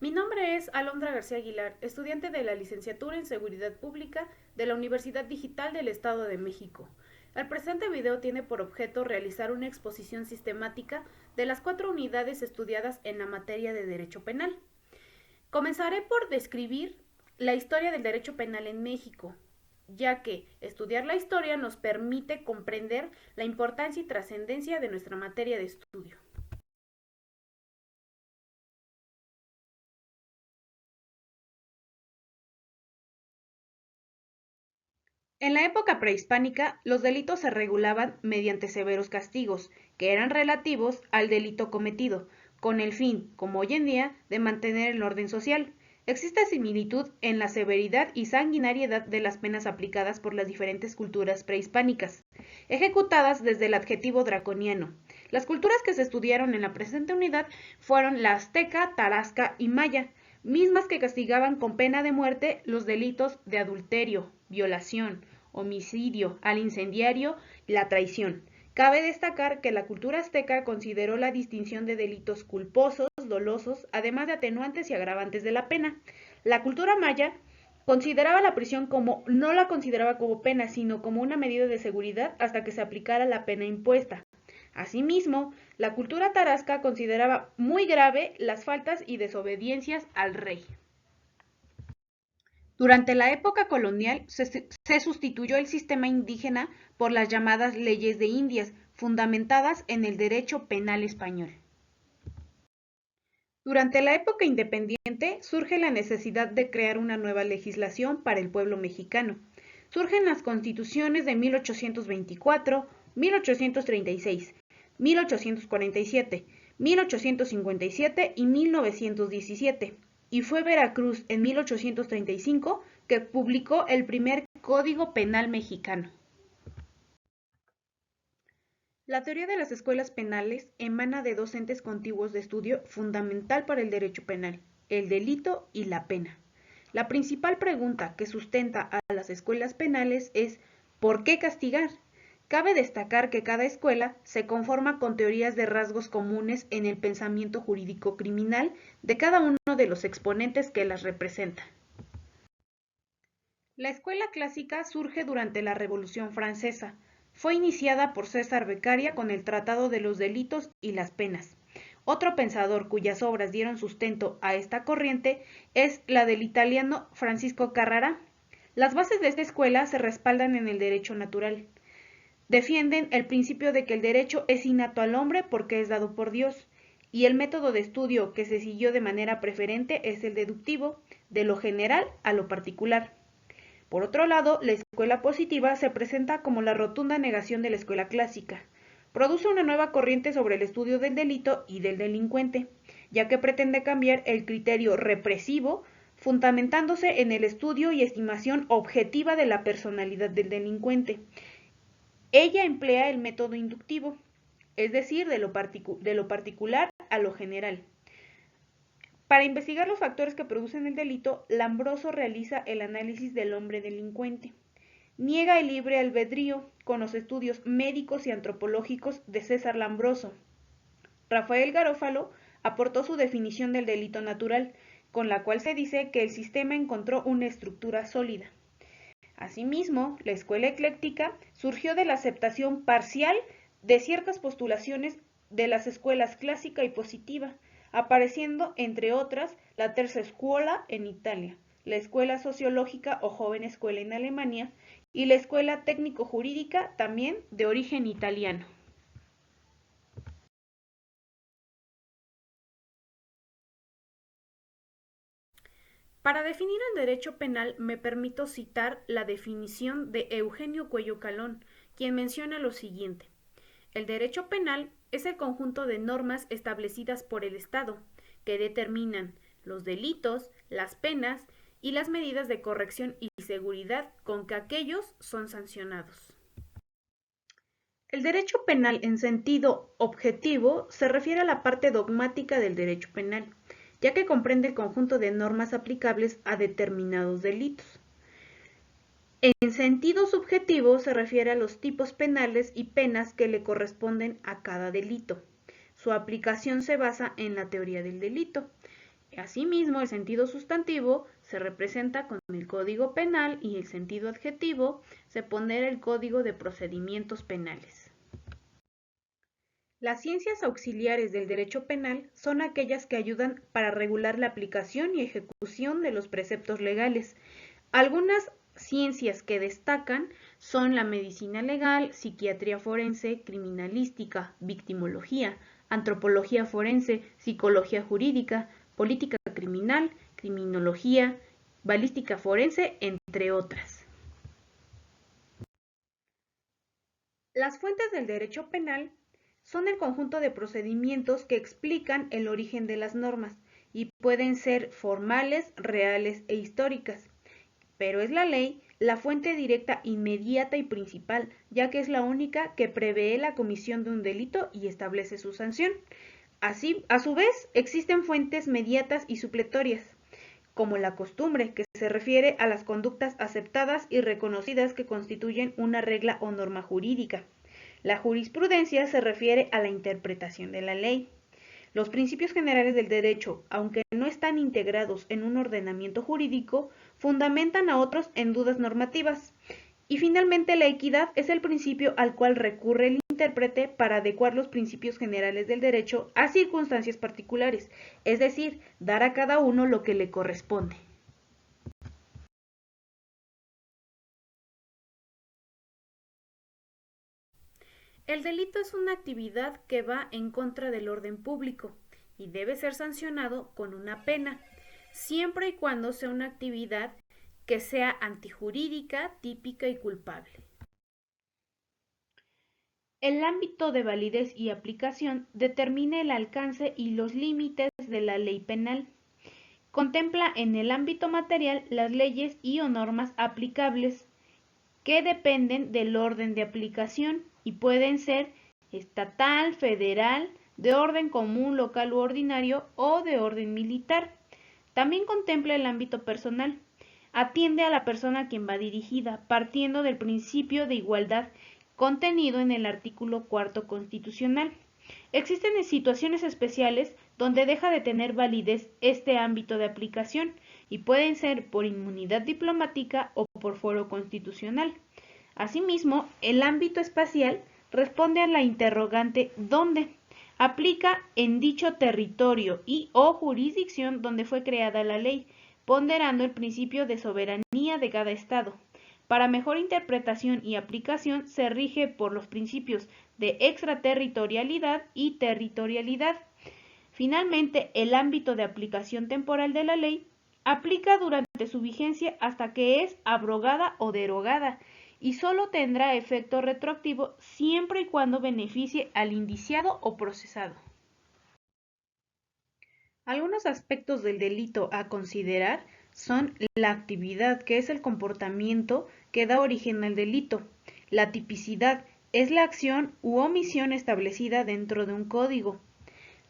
Mi nombre es Alondra García Aguilar, estudiante de la licenciatura en Seguridad Pública de la Universidad Digital del Estado de México. El presente video tiene por objeto realizar una exposición sistemática de las 4 unidades estudiadas en la materia de Derecho Penal. Comenzaré por describir la historia del derecho penal en México, ya que estudiar la historia nos permite comprender la importancia y trascendencia de nuestra materia de estudio. En la época prehispánica, los delitos se regulaban mediante severos castigos, que eran relativos al delito cometido, con el fin, como hoy en día, de mantener el orden social. Existe similitud en la severidad y sanguinariedad de las penas aplicadas por las diferentes culturas prehispánicas, ejecutadas desde el adjetivo draconiano. Las culturas que se estudiaron en la presente unidad fueron la azteca, tarasca y maya, mismas que castigaban con pena de muerte los delitos de adulterio, violación, homicidio, al incendiario y la traición. Cabe destacar que la cultura azteca consideró la distinción de delitos culposos, dolosos, además de atenuantes y agravantes de la pena. La cultura maya consideraba la prisión como, no la consideraba como pena, sino como una medida de seguridad hasta que se aplicara la pena impuesta. Asimismo, la cultura tarasca consideraba muy grave las faltas y desobediencias al rey. Durante la época colonial se sustituyó el sistema indígena por las llamadas leyes de Indias, fundamentadas en el derecho penal español. Durante la época independiente surge la necesidad de crear una nueva legislación para el pueblo mexicano. Surgen las constituciones de 1824, 1836, 1847, 1857 y 1917, y fue Veracruz en 1835 que publicó el primer Código Penal mexicano. La teoría de las escuelas penales emana de dos entes contiguos de estudio fundamental para el derecho penal, el delito y la pena. La principal pregunta que sustenta a las escuelas penales es ¿por qué castigar? Cabe destacar que cada escuela se conforma con teorías de rasgos comunes en el pensamiento jurídico criminal de cada uno de los exponentes que las representa. La escuela clásica surge durante la Revolución Francesa. Fue iniciada por César Beccaria con el Tratado de los Delitos y las Penas. Otro pensador cuyas obras dieron sustento a esta corriente es la del italiano Francisco Carrara. Las bases de esta escuela se respaldan en el derecho natural. Defienden el principio de que el derecho es innato al hombre porque es dado por Dios, y el método de estudio que se siguió de manera preferente es el deductivo, de lo general a lo particular. Por otro lado, la escuela positiva se presenta como la rotunda negación de la escuela clásica. Produce una nueva corriente sobre el estudio del delito y del delincuente, ya que pretende cambiar el criterio represivo, fundamentándose en el estudio y estimación objetiva de la personalidad del delincuente. Ella emplea el método inductivo, es decir, de lo particular a lo general. Para investigar los factores que producen el delito, Lambroso realiza el análisis del hombre delincuente. Niega el libre albedrío con los estudios médicos y antropológicos de César Lambroso. Rafael Garófalo aportó su definición del delito natural, con la cual se dice que el sistema encontró una estructura sólida. Asimismo, la escuela ecléctica surgió de la aceptación parcial de ciertas postulaciones de las escuelas clásica y positiva, apareciendo, entre otras, la Terza Scuola en Italia, la Escuela Sociológica o Joven Escuela en Alemania y la Escuela Técnico-Jurídica, también de origen italiano. Para definir el derecho penal me permito citar la definición de Eugenio Cuello Calón, quien menciona lo siguiente. El derecho penal es el conjunto de normas establecidas por el Estado, que determinan los delitos, las penas y las medidas de corrección y seguridad con que aquellos son sancionados. El derecho penal en sentido objetivo se refiere a la parte dogmática del derecho penal, ya que comprende el conjunto de normas aplicables a determinados delitos. En sentido subjetivo se refiere a los tipos penales y penas que le corresponden a cada delito. Su aplicación se basa en la teoría del delito. Asimismo, el sentido sustantivo se representa con el Código Penal y el sentido adjetivo se pondera el Código de Procedimientos Penales. Las ciencias auxiliares del derecho penal son aquellas que ayudan para regular la aplicación y ejecución de los preceptos legales. Algunas ciencias que destacan son la medicina legal, psiquiatría forense, criminalística, victimología, antropología forense, psicología jurídica, política criminal, criminología, balística forense, entre otras. Las fuentes del derecho penal son el conjunto de procedimientos que explican el origen de las normas y pueden ser formales, reales e históricas. Pero es la ley la fuente directa inmediata y principal, ya que es la única que prevé la comisión de un delito y establece su sanción. Así, a su vez, existen fuentes mediatas y supletorias, como la costumbre, que se refiere a las conductas aceptadas y reconocidas que constituyen una regla o norma jurídica. La jurisprudencia se refiere a la interpretación de la ley. Los principios generales del derecho, aunque no están integrados en un ordenamiento jurídico, fundamentan a otros en dudas normativas. Y finalmente la equidad es el principio al cual recurre el intérprete para adecuar los principios generales del derecho a circunstancias particulares, es decir, dar a cada uno lo que le corresponde. El delito es una actividad que va en contra del orden público y debe ser sancionado con una pena, siempre y cuando sea una actividad que sea antijurídica, típica y culpable. El ámbito de validez y aplicación determina el alcance y los límites de la ley penal. Contempla en el ámbito material las leyes y o normas aplicables que dependen del orden de aplicación y pueden ser estatal, federal, de orden común, local u ordinario o de orden militar. También contempla el ámbito personal. Atiende a la persona a quien va dirigida, partiendo del principio de igualdad contenido en el artículo 4 constitucional. Existen situaciones especiales donde deja de tener validez este ámbito de aplicación y pueden ser por inmunidad diplomática o por foro constitucional. Asimismo, el ámbito espacial responde a la interrogante ¿dónde? Aplica en dicho territorio y o jurisdicción donde fue creada la ley, ponderando el principio de soberanía de cada estado. Para mejor interpretación y aplicación se rige por los principios de extraterritorialidad y territorialidad. Finalmente, el ámbito de aplicación temporal de la ley aplica durante su vigencia hasta que es abrogada o derogada y solo tendrá efecto retroactivo siempre y cuando beneficie al indiciado o procesado. Algunos aspectos del delito a considerar son la actividad, que es el comportamiento que da origen al delito. La tipicidad es la acción u omisión establecida dentro de un código.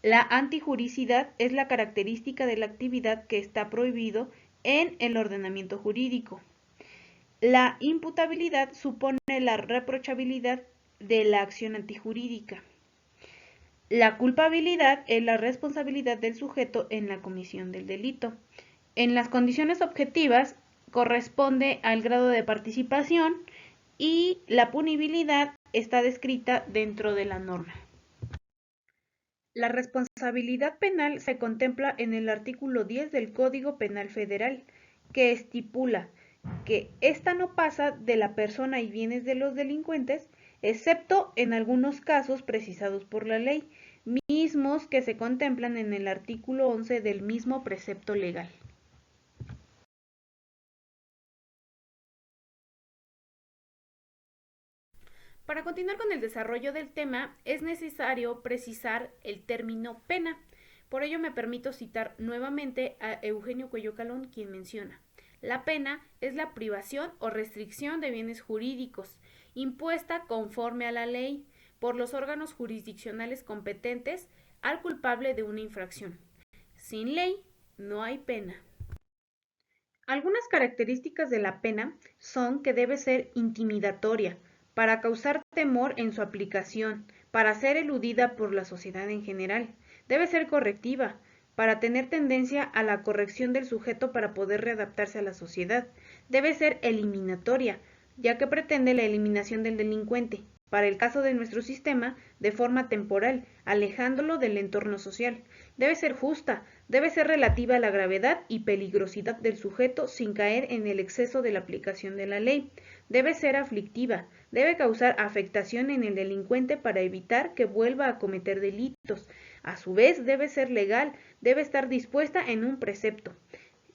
La antijuricidad es la característica de la actividad que está prohibido en el ordenamiento jurídico. La imputabilidad supone la reprochabilidad de la acción antijurídica. La culpabilidad es la responsabilidad del sujeto en la comisión del delito. En las condiciones objetivas corresponde al grado de participación y la punibilidad está descrita dentro de la norma. La responsabilidad penal se contempla en el artículo 10 del Código Penal Federal, que estipula que ésta no pasa de la persona y bienes de los delincuentes, excepto en algunos casos precisados por la ley, mismos que se contemplan en el artículo 11 del mismo precepto legal. Para continuar con el desarrollo del tema, es necesario precisar el término pena. Por ello me permito citar nuevamente a Eugenio Cuello Calón, quien menciona: la pena es la privación o restricción de bienes jurídicos, impuesta conforme a la ley por los órganos jurisdiccionales competentes al culpable de una infracción. Sin ley no hay pena. Algunas características de la pena son que debe ser intimidatoria, para causar temor en su aplicación, para ser eludida por la sociedad en general. Debe ser correctiva, para tener tendencia a la corrección del sujeto para poder readaptarse a la sociedad. Debe ser eliminatoria, ya que pretende la eliminación del delincuente, para el caso de nuestro sistema, de forma temporal, alejándolo del entorno social. Debe ser justa, debe ser relativa a la gravedad y peligrosidad del sujeto sin caer en el exceso de la aplicación de la ley. Debe ser aflictiva, debe causar afectación en el delincuente para evitar que vuelva a cometer delitos. A su vez, debe ser legal, debe estar dispuesta en un precepto.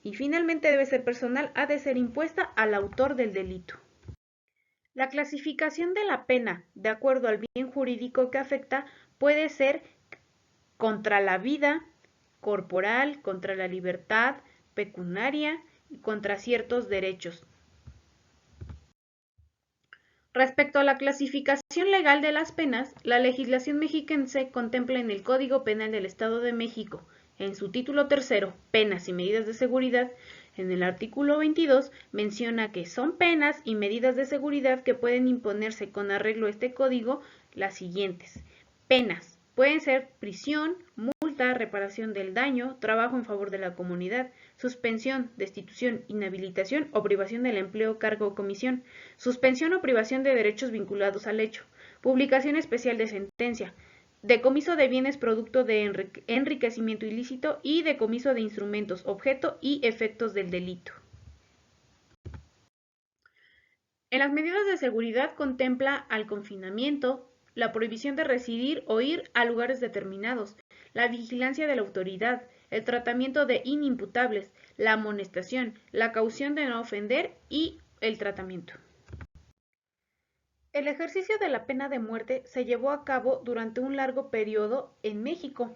Y finalmente debe ser personal, ha de ser impuesta al autor del delito. La clasificación de la pena, de acuerdo al bien jurídico que afecta, puede ser contra la vida corporal, contra la libertad pecuniaria y contra ciertos derechos. Respecto a la clasificación legal de las penas, la legislación mexiquense contempla en el Código Penal del Estado de México, en su título tercero, Penas y medidas de seguridad, en el artículo 22 menciona que son penas y medidas de seguridad que pueden imponerse con arreglo a este código las siguientes. Penas pueden ser prisión, multa, reparación del daño, trabajo en favor de la comunidad, suspensión, destitución, inhabilitación o privación del empleo, cargo o comisión, suspensión o privación de derechos vinculados al hecho, publicación especial de sentencia, decomiso de bienes producto de enriquecimiento ilícito y decomiso de instrumentos, objeto y efectos del delito. En las medidas de seguridad contempla al confinamiento, la prohibición de residir o ir a lugares determinados, la vigilancia de la autoridad, el tratamiento de inimputables, la amonestación, la caución de no ofender y el tratamiento. El ejercicio de la pena de muerte se llevó a cabo durante un largo periodo en México.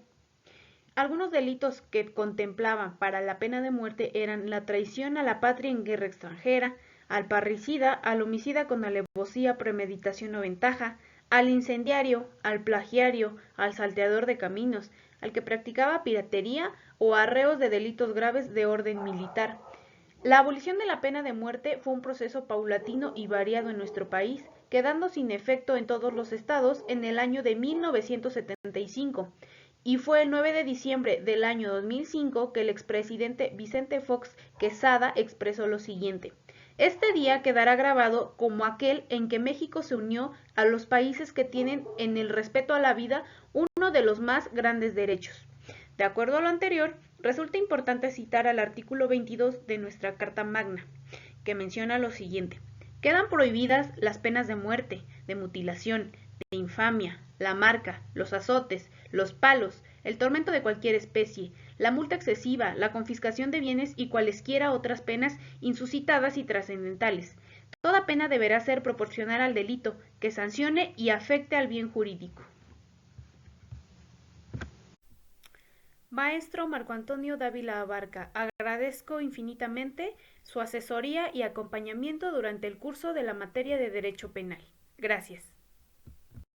Algunos delitos que contemplaban para la pena de muerte eran la traición a la patria en guerra extranjera, al parricida, al homicida con alevosía, premeditación o ventaja, al incendiario, al plagiario, al salteador de caminos, al que practicaba piratería o arreos de delitos graves de orden militar. La abolición de la pena de muerte fue un proceso paulatino y variado en nuestro país, quedando sin efecto en todos los estados en el año de 1975, y fue el 9 de diciembre del año 2005 que el expresidente Vicente Fox Quesada expresó lo siguiente: este día quedará grabado como aquel en que México se unió a los países que tienen en el respeto a la vida uno de los más grandes derechos. De acuerdo a lo anterior, resulta importante citar al artículo 22 de nuestra Carta Magna, que menciona lo siguiente: quedan prohibidas las penas de muerte, de mutilación, de infamia, la marca, los azotes, los palos, el tormento de cualquier especie, la multa excesiva, la confiscación de bienes y cualesquiera otras penas insuscitadas y trascendentales. Toda pena deberá ser proporcional al delito, que sancione y afecte al bien jurídico. Maestro Marco Antonio Dávila Abarca, agradezco infinitamente su asesoría y acompañamiento durante el curso de la materia de Derecho Penal. Gracias.